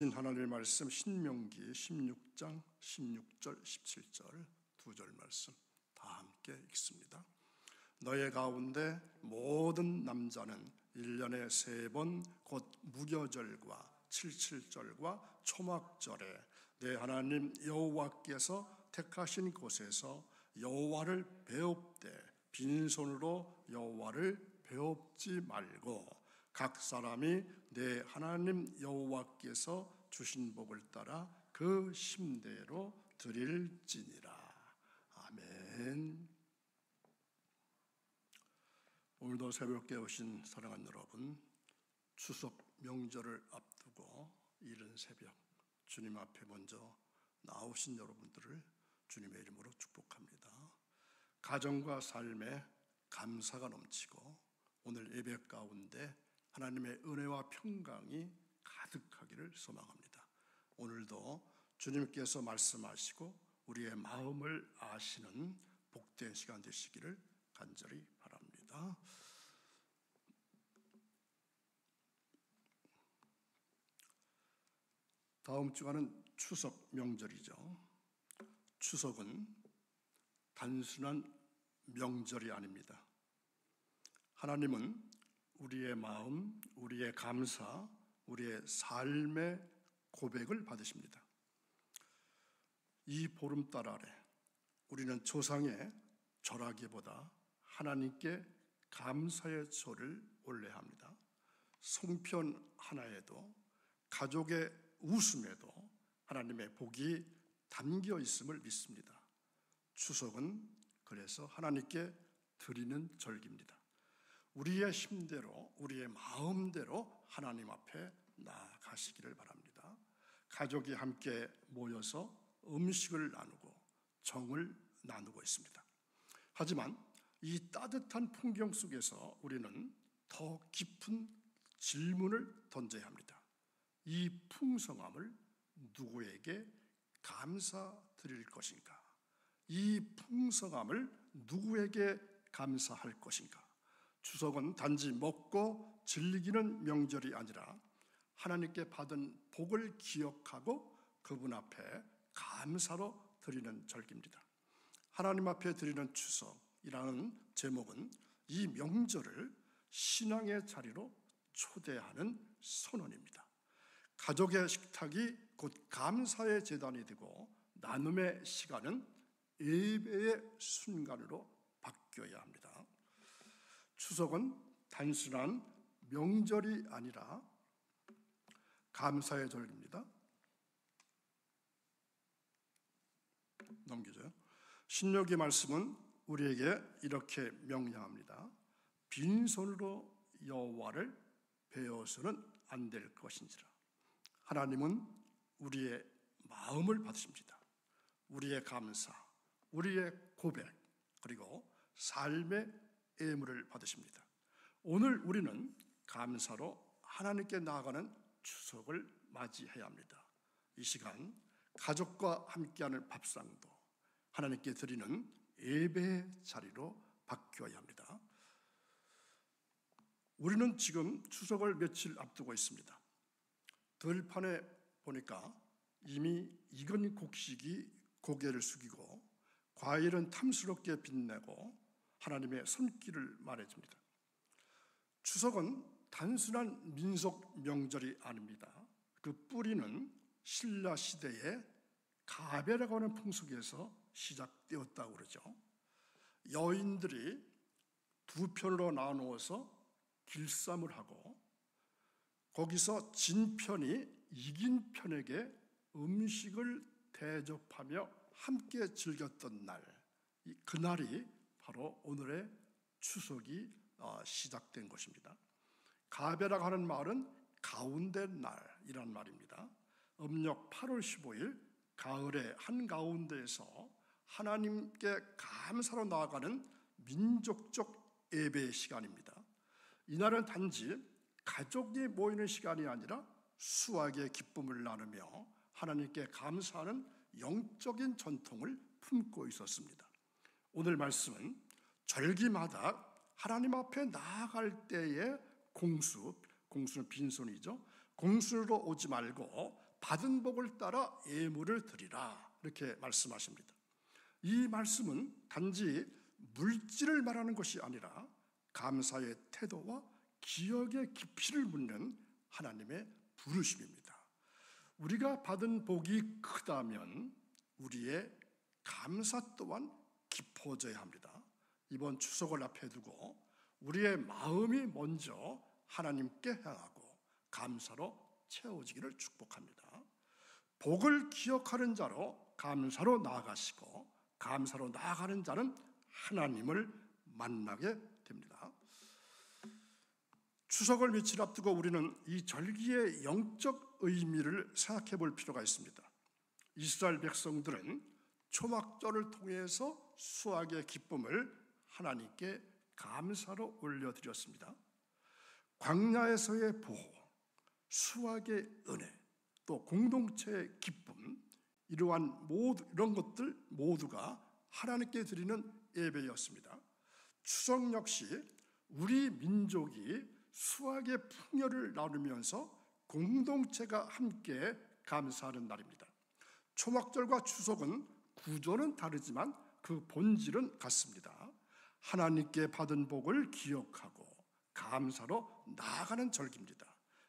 하나님의 말씀 신명기 16장 16절 17절 두 절 말씀 다 함께 읽습니다. 너의 가운데 모든 남자는 1년에 3번 곧 무교절과 칠칠절과 초막절에 내 하나님 여호와께서 택하신 곳에서 여호와를 배웁되 빈손으로 여호와를 배웁지 말고 각 사람이 내 하나님 여호와께서 주신 복을 따라 그 심대로 드릴지니라. 아멘. 오늘도 새롭게 오신 사랑하는 여러분, 추석 명절을 앞두고 이른 새벽 주님 앞에 먼저 나오신 여러분들을 주님의 이름으로 축복합니다. 가정과 삶에 감사가 넘치고 오늘 예배 가운데 하나님의 은혜와 평강이 가득하기를 소망합니다. 오늘도 주님께서 말씀하시고 우리의 마음을 아시는 복된 시간 되시기를 간절히 바랍니다. 다음 주간은 추석 명절이죠. 추석은 단순한 명절이 아닙니다. 하나님은 우리의 마음, 우리의 감사, 우리의 삶의 고백을 받으십니다. 이 보름달 아래 우리는 조상의 절하기보다 하나님께 감사의 절을 올려야 합니다. 송편 하나에도 가족의 웃음에도 하나님의 복이 담겨 있음을 믿습니다. 추석은 그래서 하나님께 드리는 절기입니다. 우리의 힘대로 우리의 마음대로 하나님 앞에 나아가시기를 바랍니다. 가족이 함께 모여서 음식을 나누고 정을 나누고 있습니다. 하지만 이 따뜻한 풍경 속에서 우리는 더 깊은 질문을 던져야 합니다. 이 풍성함을 누구에게 감사드릴 것인가? 이 풍성함을 누구에게 감사할 것인가? 추석은 단지 먹고 즐기는 명절이 아니라 하나님께 받은 복을 기억하고 그분 앞에 감사로 드리는 절기입니다. 하나님 앞에 드리는 추석이라는 제목은 이 명절을 신앙의 자리로 초대하는 선언입니다. 가족의 식탁이 곧 감사의 제단이 되고 나눔의 시간은 예배의 순간으로 바뀌어야 합니다. 추석은 단순한 명절이 아니라 감사의 절기입니다. 넘기죠. 신명기 말씀은 우리에게 이렇게 명령합니다. 빈손으로 여호와를 배워서는 안 될 것인지라. 하나님은 우리의 마음을 받으십니다. 우리의 감사, 우리의 고백, 그리고 삶의 예물을 받으십니다. 오늘 우리는 감사로 하나님께 나아가는 추석을 맞이해야 합니다. 이 시간 가족과 함께하는 밥상도 하나님께 드리는 예배의 자리로 바뀌어야 합니다. 우리는 지금 추석을 며칠 앞두고 있습니다. 들판에 보니까 이미 익은 곡식이 고개를 숙이고 과일은 탐스럽게 빛내고 하나님의 손길을 말해줍니다. 추석은 단순한 민속 명절이 아닙니다. 그 뿌리는 신라 시대의 가배라고 하는 풍속에서 시작되었다고 그러죠. 여인들이 두 편으로 나누어서 길쌈을 하고 거기서 진 편이 이긴 편에게 음식을 대접하며 함께 즐겼던 날, 그날이 바로 오늘의 추석이 시작된 것입니다. 가배라고 하는 말은 가운데 날이란 말입니다. 음력 8월 15일 가을의 한가운데에서 하나님께 감사로 나아가는 민족적 예배의 시간입니다. 이날은 단지 가족이 모이는 시간이 아니라 수확의 기쁨을 나누며 하나님께 감사하는 영적인 전통을 품고 있었습니다. 오늘 말씀은 절기마다 하나님 앞에 나아갈 때의 공수는 빈손이죠. 공수로 오지 말고 받은 복을 따라 예물을 드리라, 이렇게 말씀하십니다. 이 말씀은 단지 물질을 말하는 것이 아니라 감사의 태도와 기억의 깊이를 묻는 하나님의 부르심입니다. 우리가 받은 복이 크다면 우리의 감사 또한 깊어져야 합니다. 이번 추석을 앞에 두고 우리의 마음이 먼저 하나님께 향하고 감사로 채워지기를 축복합니다. 복을 기억하는 자로 감사로 나아가시고 감사로 나아가는 자는 하나님을 만나게 됩니다. 추석을 며칠 앞두고 우리는 이 절기의 영적 의미를 생각해 볼 필요가 있습니다. 이스라엘 백성들은 초막절을 통해서 수확의 기쁨을 하나님께 감사로 올려드렸습니다. 광야에서의 보호, 수확의 은혜, 또 공동체의 기쁨, 이러한 이런 것들 모두가 하나님께 드리는 예배였습니다. 추석 역시 우리 민족이 수확의 풍요를 나누면서 공동체가 함께 감사하는 날입니다. 초막절과 추석은 구조는 다르지만 그 본질은 같습니다. 하나님께 받은 복을 기억하고 감사로 나아가는 절기입니다.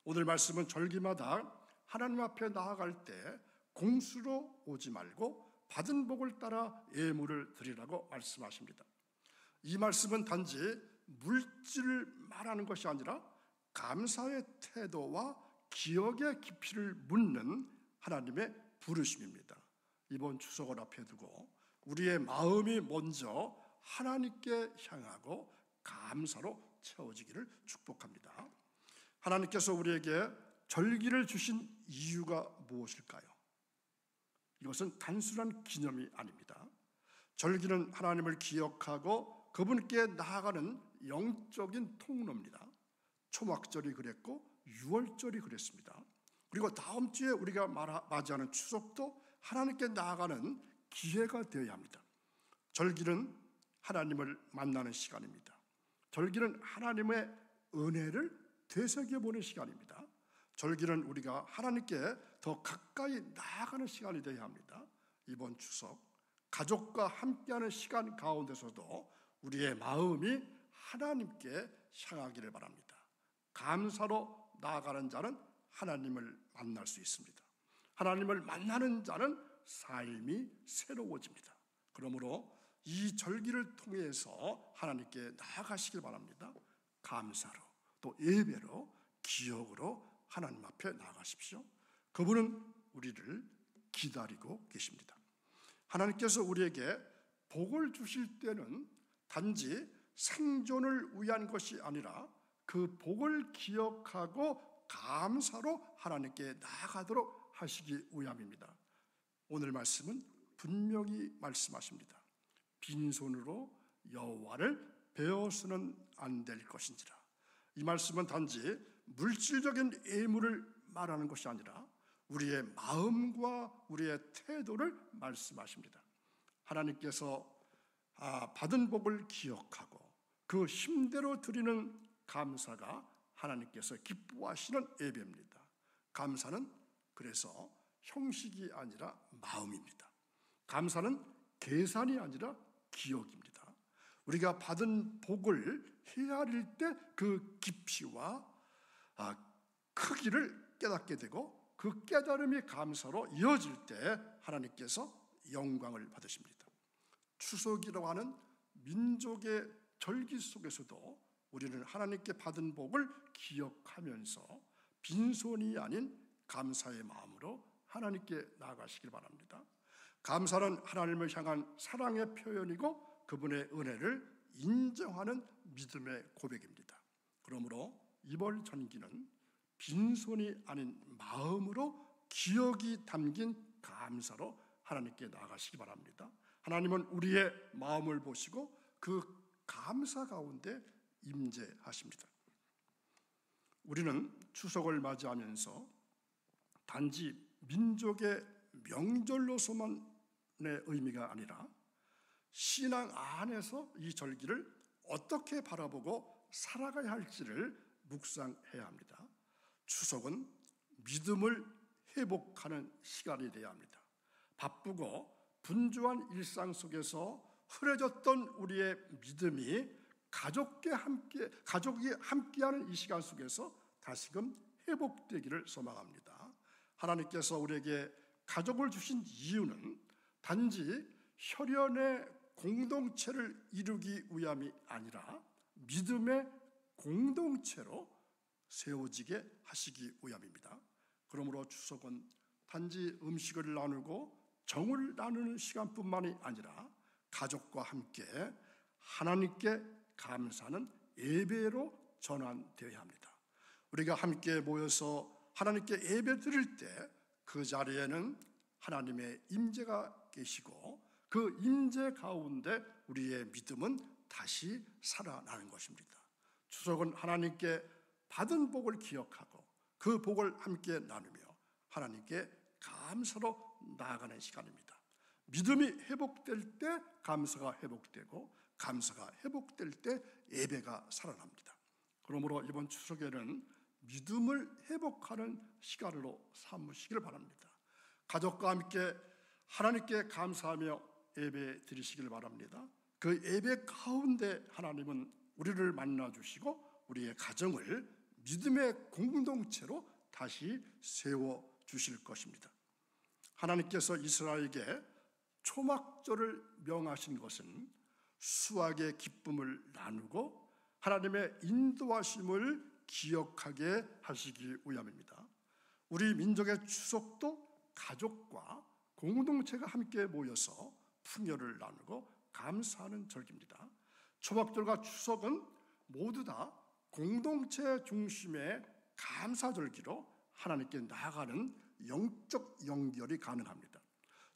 오늘 말씀은 절기마다 하나님 앞에 나아갈 때 공수로 오지 말고 받은 복을 따라 예물을 드리라고 말씀하십니다. 이 말씀은 단지 물질을 말하는 것이 아니라 감사의 태도와 기억의 깊이를 묻는 하나님의 부르심입니다. 이번 추석을 앞에 두고 우리의 마음이 먼저 하나님께 향하고 감사로 채워지기를 축복합니다. 하나님께서 우리에게 절기를 주신 이유가 무엇일까요? 이것은 단순한 기념이 아닙니다. 절기는 하나님을 기억하고 그분께 나아가는 영적인 통로입니다. 초막절이 그랬고 유월절이 그랬습니다. 그리고 다음 주에 우리가 맞이하는 추석도 하나님께 나아가는 기회가 되어야 합니다. 절기는 하나님을 만나는 시간입니다. 절기는 하나님의 은혜를 되새겨보는 시간입니다. 절기는 우리가 하나님께 더 가까이 나아가는 시간이 되어야 합니다. 이번 추석 가족과 함께하는 시간 가운데서도 우리의 마음이 하나님께 향하기를 바랍니다. 감사로 나아가는 자는 하나님을 만날 수 있습니다. 하나님을 만나는 자는 삶이 새로워집니다. 그러므로 이 절기를 통해서 하나님께 나아가시길 바랍니다. 감사로, 또 예배로, 기억으로 하나님 앞에 나아가십시오. 그분은 우리를 기다리고 계십니다. 하나님께서 우리에게 복을 주실 때는 단지 생존을 위한 것이 아니라 그 복을 기억하고 감사로 하나님께 나아가도록 하시기 위함입니다. 오늘 말씀은 분명히 말씀하십니다. 빈손으로 여호와를 배워서는 안 될 것인지라. 이 말씀은 단지 물질적인 예물을 말하는 것이 아니라 우리의 마음과 우리의 태도를 말씀하십니다. 하나님께서 받은 복을 기억하고 그 힘대로 드리는 감사가 하나님께서 기뻐하시는 예배입니다. 감사는 그래서 형식이 아니라 마음입니다. 감사는 계산이 아니라 기억입니다. 우리가 받은 복을 헤아릴 때 그 깊이와 크기를 깨닫게 되고 그 깨달음이 감사로 이어질 때 하나님께서 영광을 받으십니다. 추석이라고 하는 민족의 절기 속에서도 우리는 하나님께 받은 복을 기억하면서 빈손이 아닌 감사의 마음으로 하나님께 나아가시길 바랍니다. 감사는 하나님을 향한 사랑의 표현이고 그분의 은혜를 인정하는 믿음의 고백입니다. 그러므로 이번 절기는 빈손이 아닌 마음으로 기억이 담긴 감사로 하나님께 나아가시기 바랍니다. 하나님은 우리의 마음을 보시고 그 감사 가운데 임재하십니다. 우리는 추석을 맞이하면서 단지 민족의 명절로서만의 의미가 아니라 신앙 안에서 이 절기를 어떻게 바라보고 살아가야 할지를 묵상해야 합니다. 추석은 믿음을 회복하는 시간이 되어야 합니다. 바쁘고 분주한 일상 속에서 흐려졌던 우리의 믿음이 가족이 함께하는 이 시간 속에서 다시금 회복되기를 소망합니다. 하나님께서 우리에게 가족을 주신 이유는 단지 혈연의 공동체를 이루기 위함이 아니라 믿음의 공동체로 세워지게 하시기 위함입니다. 그러므로 추석은 단지 음식을 나누고 정을 나누는 시간뿐만이 아니라 가족과 함께 하나님께 감사하는 예배로 전환되어야 합니다. 우리가 함께 모여서 하나님께 예배 드릴 때 그 자리에는 하나님의 임재가 계시고 그 임재 가운데 우리의 믿음은 다시 살아나는 것입니다. 추석은 하나님께 받은 복을 기억하고 그 복을 함께 나누며 하나님께 감사로 나아가는 시간입니다. 믿음이 회복될 때 감사가 회복되고 감사가 회복될 때 예배가 살아납니다. 그러므로 이번 추석에는 믿음을 회복하는 시간으로 삼으시길 바랍니다. 가족과 함께 하나님께 감사하며 예배 드리시길 바랍니다. 그 예배 가운데 하나님은 우리를 만나 주시고 우리의 가정을 믿음의 공동체로 다시 세워 주실 것입니다. 하나님께서 이스라엘에게 초막절을 명하신 것은 수확의 기쁨을 나누고 하나님의 인도하심을 기억하게 하시기 위함입니다. 우리 민족의 추석도 가족과 공동체가 함께 모여서 풍요를 나누고 감사하는 절기입니다. 초막절과 추석은 모두 다 공동체 중심의 감사절기로 하나님께 나아가는 영적 연결이 가능합니다.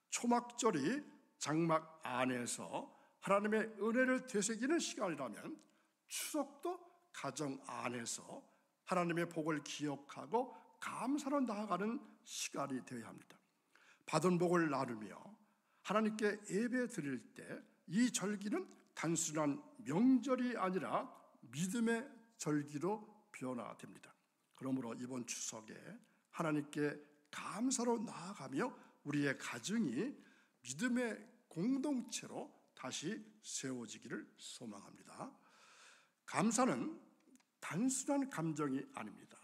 초막절이 장막 안에서 하나님의 은혜를 되새기는 시간이라면 추석도 가정 안에서 하나님의 복을 기억하고 감사로 나아가는 시간이 되어야 합니다. 받은 복을 나누며 하나님께 예배 드릴 때 이 절기는 단순한 명절이 아니라 믿음의 절기로 변화됩니다. 그러므로 이번 추석에 하나님께 감사로 나아가며 우리의 가정이 믿음의 공동체로 다시 세워지기를 소망합니다. 감사는 단순한 감정이 아닙니다.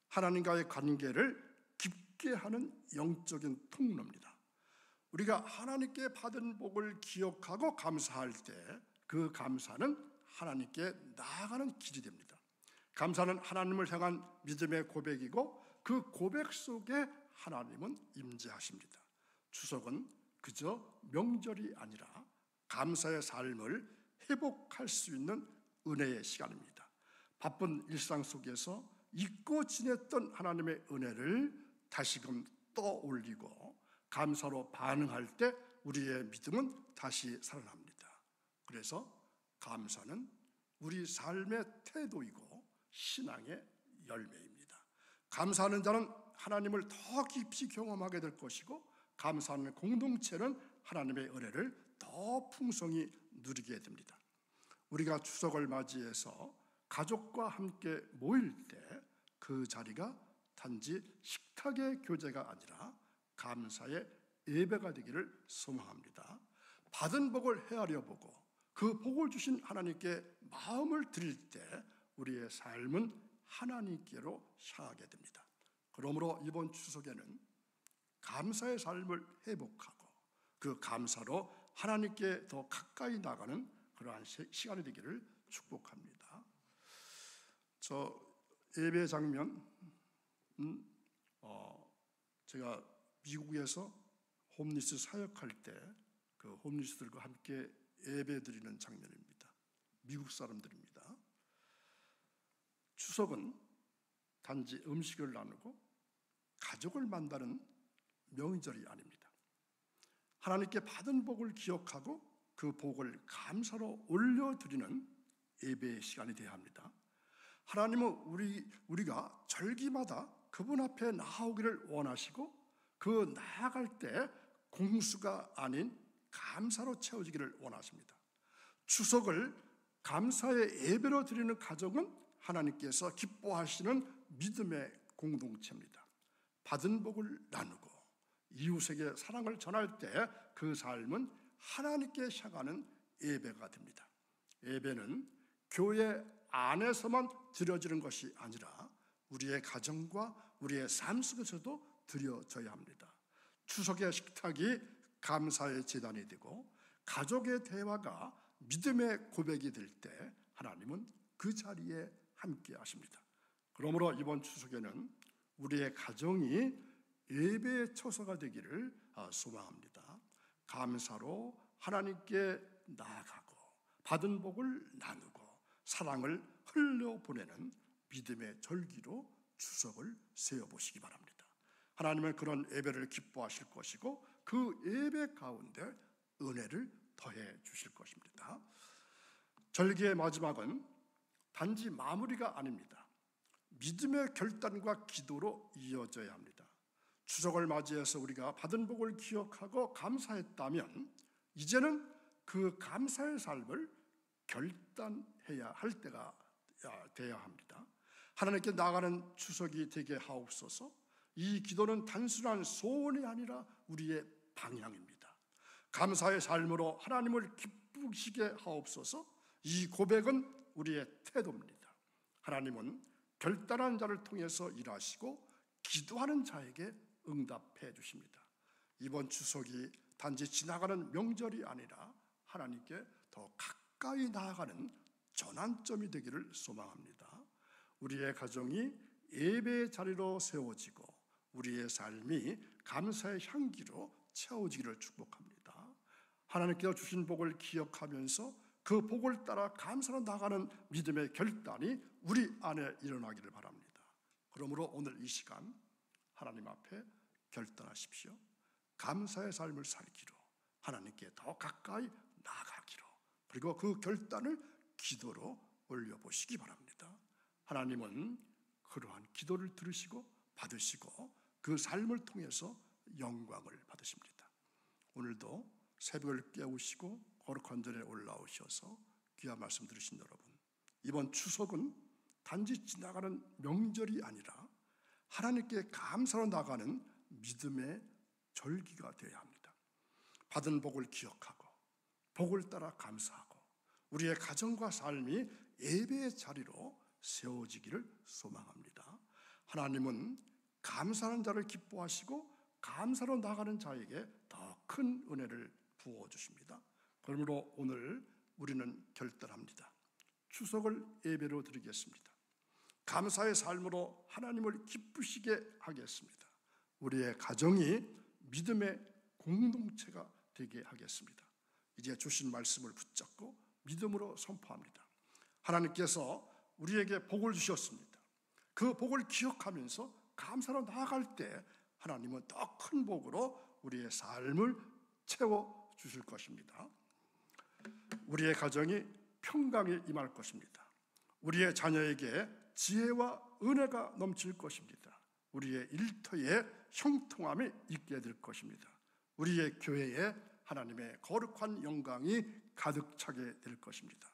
하나님과의 관계를 깊게 하는 영적인 통로입니다. 우리가 하나님께 받은 복을 기억하고 감사할 때 그 감사는 하나님께 나아가는 길이 됩니다. 감사는 하나님을 향한 믿음의 고백이고 그 고백 속에 하나님은 임재하십니다. 추석은 그저 명절이 아니라 감사의 삶을 회복할 수 있는 은혜의 시간입니다. 바쁜 일상 속에서 잊고 지냈던 하나님의 은혜를 다시금 떠올리고 감사로 반응할 때 우리의 믿음은 다시 살아납니다. 그래서 감사는 우리 삶의 태도이고 신앙의 열매입니다. 감사하는 자는 하나님을 더 깊이 경험하게 될 것이고 감사하는 공동체는 하나님의 은혜를 더 풍성히 누리게 됩니다. 우리가 추석을 맞이해서 가족과 함께 모일 때 그 자리가 단지 식탁의 교제가 아니라 감사의 예배가 되기를 소망합니다. 받은 복을 헤아려 보고 그 복을 주신 하나님께 마음을 드릴 때 우리의 삶은 하나님께로 향하게 됩니다. 그러므로 이번 추석에는 감사의 삶을 회복하고 그 감사로 하나님께 더 가까이 나가는 그러한 시간이 되기를 축복합니다. 저 예배 장면, 제가 미국에서 홈리스 사역할 때 그 홈리스들과 함께 예배 드리는 장면입니다. 미국 사람들입니다. 추석은 단지 음식을 나누고 가족을 만나는 명절이 아닙니다. 하나님께 받은 복을 기억하고 그 복을 감사로 올려드리는 예배의 시간이 되어야 합니다. 하나님은 우리가 절기마다 그분 앞에 나아오기를 원하시고 그 나아갈 때 공수가 아닌 감사로 채워지기를 원하십니다. 추석을 감사의 예배로 드리는 가정은 하나님께서 기뻐하시는 믿음의 공동체입니다. 받은 복을 나누고 이웃에게 사랑을 전할 때 그 삶은 하나님께 향하는 예배가 됩니다. 예배는 교회 안에서만 드려지는 것이 아니라 우리의 가정과 우리의 삶 속에서도 드려져야 합니다. 추석의 식탁이 감사의 제단이 되고 가족의 대화가 믿음의 고백이 될 때 하나님은 그 자리에 함께 하십니다. 그러므로 이번 추석에는 우리의 가정이 예배의 처소가 되기를 소망합니다. 감사로 하나님께 나아가고 받은 복을 나누고 사랑을 흘려보내는 믿음의 절기로 추석을 세워보시기 바랍니다. 하나님은 그런 예배를 기뻐하실 것이고 그 예배 가운데 은혜를 더해 주실 것입니다. 절기의 마지막은 단지 마무리가 아닙니다. 믿음의 결단과 기도로 이어져야 합니다. 추석을 맞이해서 우리가 받은 복을 기억하고 감사했다면 이제는 그 감사의 삶을 결단해야 할 때가 되어야 합니다. 하나님께 나아가는 추석이 되게 하옵소서. 이 기도는 단순한 소원이 아니라 우리의 방향입니다. 감사의 삶으로 하나님을 기쁘시게 하옵소서. 이 고백은 우리의 태도입니다. 하나님은 결단한 자를 통해서 일하시고 기도하는 자에게 응답해 주십니다. 이번 추석이 단지 지나가는 명절이 아니라 하나님께 더 가까이 나아가는 전환점이 되기를 소망합니다. 우리의 가정이 예배의 자리로 세워지고 우리의 삶이 감사의 향기로 채워지기를 축복합니다. 하나님께서 주신 복을 기억하면서 그 복을 따라 감사로 나가는 믿음의 결단이 우리 안에 일어나기를 바랍니다. 그러므로 오늘 이 시간 하나님 앞에 결단하십시오. 감사의 삶을 살기로, 하나님께 더 가까이 나아가기로, 그리고 그 결단을 기도로 올려보시기 바랍니다. 하나님은 그러한 기도를 들으시고 받으시고 그 삶을 통해서 영광을 받으십니다. 오늘도 새벽을 깨우시고 거룩한 전에 올라오셔서 귀한 말씀 들으신 여러분, 이번 추석은 단지 지나가는 명절이 아니라 하나님께 감사로 나가는 믿음의 절기가 되어야 합니다. 받은 복을 기억하고 복을 따라 감사하고 우리의 가정과 삶이 예배의 자리로 세워지기를 소망합니다. 하나님은 감사하는 자를 기뻐하시고 감사로 나가는 자에게 더 큰 은혜를 부어주십니다. 그러므로 오늘 우리는 결단합니다. 추석을 예배로 드리겠습니다. 감사의 삶으로 하나님을 기쁘시게 하겠습니다. 우리의 가정이 믿음의 공동체가 되게 하겠습니다. 이제 주신 말씀을 붙잡고 믿음으로 선포합니다. 하나님께서 우리에게 복을 주셨습니다. 그 복을 기억하면서 감사로 나아갈 때 하나님은 더 큰 복으로 우리의 삶을 채워주실 것입니다. 우리의 가정이 평강이 임할 것입니다. 우리의 자녀에게 지혜와 은혜가 넘칠 것입니다. 우리의 일터에 형통함이 있게 될 것입니다. 우리의 교회에 하나님의 거룩한 영광이 가득 차게 될 것입니다.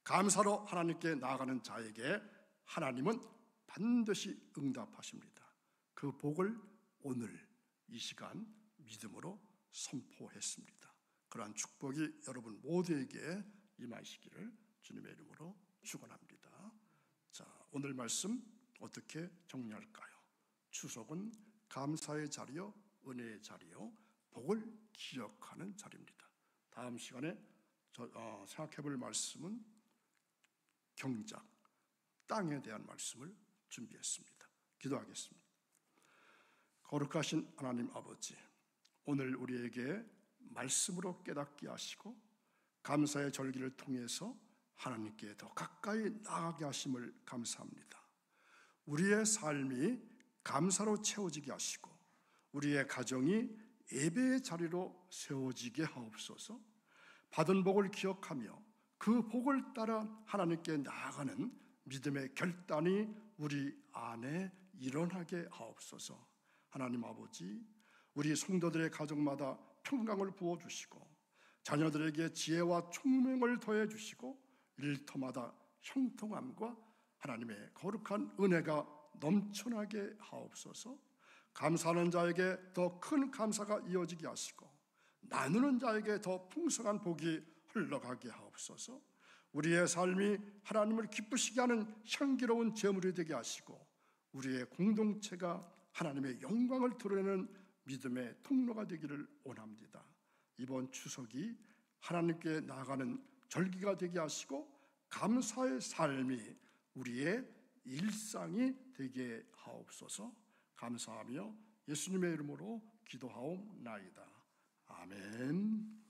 감사로 하나님께 나아가는 자에게 하나님은 반드시 응답하십니다. 그 복을 오늘 이 시간 믿음으로 선포했습니다. 그러한 축복이 여러분 모두에게 임하시기를 주님의 이름으로 축원합니다. 자, 오늘 말씀 어떻게 정리할까요? 추석은 감사의 자리요, 은혜의 자리요, 복을 기억하는 자리입니다. 다음 시간에 생각해볼 말씀은 경작, 땅에 대한 말씀을 준비했습니다. 기도하겠습니다. 거룩하신 하나님 아버지, 오늘 우리에게 말씀으로 깨닫게 하시고 감사의 절기를 통해서 하나님께 더 가까이 나아가게 하심을 감사합니다. 우리의 삶이 감사로 채워지게 하시고 우리의 가정이 예배의 자리로 세워지게 하옵소서. 받은 복을 기억하며 그 복을 따라 하나님께 나아가는 믿음의 결단이 우리 안에 일어나게 하옵소서. 하나님 아버지, 우리 성도들의 가정마다 평강을 부어주시고 자녀들에게 지혜와 총명을 더해주시고 일터마다 형통함과 하나님의 거룩한 은혜가 넘쳐나게 하옵소서. 감사하는 자에게 더 큰 감사가 이어지게 하시고 나누는 자에게 더 풍성한 복이 흘러가게 하옵소서. 우리의 삶이 하나님을 기쁘시게 하는 향기로운 제물이 되게 하시고 우리의 공동체가 하나님의 영광을 드러내는 믿음의 통로가 되기를 원합니다. 이번 추석이 하나님께 나아가는 절기가 되게 하시고 감사의 삶이 우리의 일상이 되게 하옵소서. 감사하며 예수님의 이름으로 기도하옵나이다. 아멘.